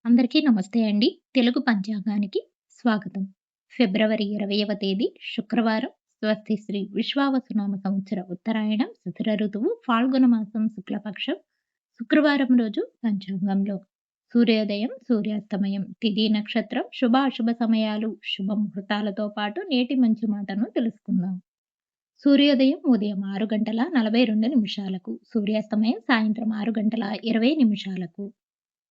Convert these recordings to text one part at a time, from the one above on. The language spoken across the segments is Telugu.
అందరికీ నమస్తే అండి. తెలుగు పంచాంగానికి స్వాగతం. ఫిబ్రవరి 20వ తేదీ శుక్రవారం. స్వస్తి శ్రీ విశ్వావసునామ సంవత్సర ఉత్తరాయణం శిశిర ఋతువు ఫాల్గుణ మాసం శుక్లపక్షం శుక్రవారం రోజు పంచాంగంలో సూర్యోదయం, సూర్యాస్తమయం, తిథి నక్షత్రం, శుభాశుభ సమయాలు, శుభ ముహూర్తాలతో పాటు నేటి మంచి మాటను తెలుసుకుందాం. సూర్యోదయం ఉదయం 6 గంటల 42 నిమిషాలకు, సూర్యాస్తమయం సాయంత్రం 6 గంటల 20 నిమిషాలకు.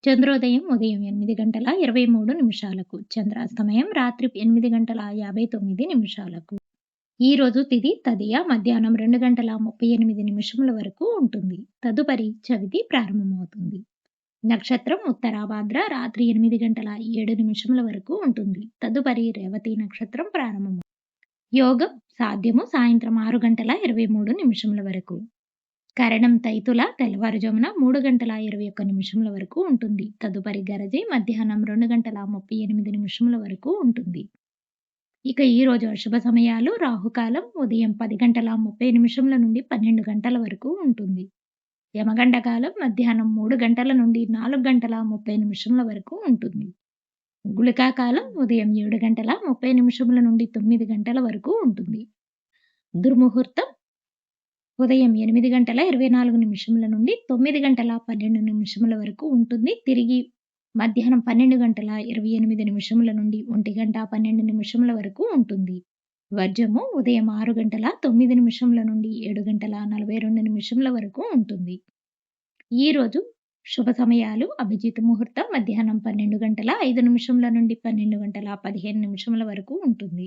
చంద్రోదయం ఉదయం 8 గంటల 23 నిమిషాలకు, చంద్రాస్తమయం రాత్రి 8 గంటల 59 నిమిషాలకు. ఈరోజు తిథి తదియ మధ్యాహ్నం 2 గంటల 38 నిమిషముల వరకు ఉంటుంది. తదుపరి చవితి ప్రారంభమవుతుంది. నక్షత్రం ఉత్తరాభాద్ర రాత్రి 8 గంటల 7 నిమిషముల వరకు ఉంటుంది. తదుపరి రేవతి నక్షత్రం ప్రారంభం. యోగం సాధ్యము సాయంత్రం 6 గంటల 23 నిమిషముల వరకు. కరణం తైతుల తెల్లవారుజామున 3 గంటల 21 నిమిషముల వరకు ఉంటుంది. తదుపరి గరజి మధ్యాహ్నం 2 గంటల 38 నిమిషముల వరకు ఉంటుంది. ఇక ఈరోజు అశుభ సమయాలు రాహుకాలం ఉదయం 10 గంటల 30 నిమిషముల నుండి 12 గంటల వరకు ఉంటుంది. యమగండ కాలం మధ్యాహ్నం 3 గంటల నుండి 4 గంటల 30 నిమిషముల వరకు ఉంటుంది. గుళికా కాలం ఉదయం 7 గంటల 30 నిమిషముల నుండి 9 గంటల వరకు ఉంటుంది. దుర్ముహూర్తం ఉదయం 8 గంటల 24 నిమిషముల నుండి 9 గంటల 12 నిమిషముల వరకు ఉంటుంది. తిరిగి మధ్యాహ్నం 12 గంటల 28 నిమిషముల నుండి 1 గంట 12 నిమిషముల వరకు ఉంటుంది. వర్జము ఉదయం 6 గంటల 9 నిమిషముల నుండి 7 గంటల 42 నిమిషముల వరకు ఉంటుంది. ఈరోజు శుభ సమయాలు అభిజిత్ ముహూర్తం మధ్యాహ్నం 12 గంటల 5 నిమిషముల నుండి 12 గంటల 15 నిమిషముల వరకు ఉంటుంది.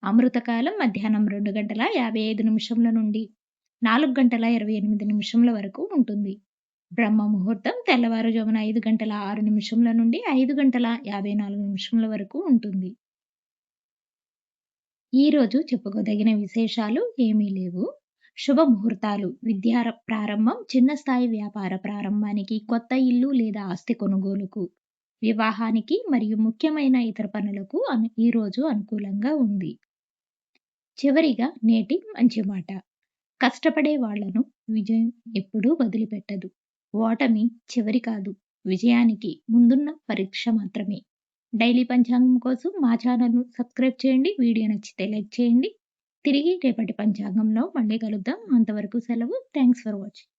అమృతకాలం మధ్యాహ్నం 2 గంటల 55 నిమిషముల నుండి 4 గంటల 28 నిమిషముల వరకు ఉంటుంది. బ్రహ్మ ముహూర్తం తెల్లవారుజామున 5 గంటల 6 నిమిషముల నుండి 5 గంటల 54 నిమిషముల వరకు ఉంటుంది. ఈరోజు చెప్పుకోదగిన విశేషాలు ఏమీ లేవు. శుభ ముహూర్తాలు విద్యా ప్రారంభం, చిన్న స్థాయి వ్యాపార ప్రారంభానికి, కొత్త ఇల్లు లేదా ఆస్తి కొనుగోలుకు, వివాహానికి మరియు ముఖ్యమైన ఇతర పనులకు ఈరోజు అనుకూలంగా ఉంది. చివరిగా నేటి మంచి మాట. కష్టపడే వాళ్లను విజయం ఎప్పుడూ వదిలిపెట్టదు. ఓటమి చివరి కాదు, విజయానికి ముందున్న పరీక్ష మాత్రమే. డైలీ పంచాంగం కోసం మా ఛానల్ను సబ్స్క్రైబ్ చేయండి. వీడియో నచ్చితే లైక్ చేయండి. తిరిగి రేపటి పంచాంగంలో మళ్ళీ కలుద్దాం. అంతవరకు సెలవు. Thanks for watching.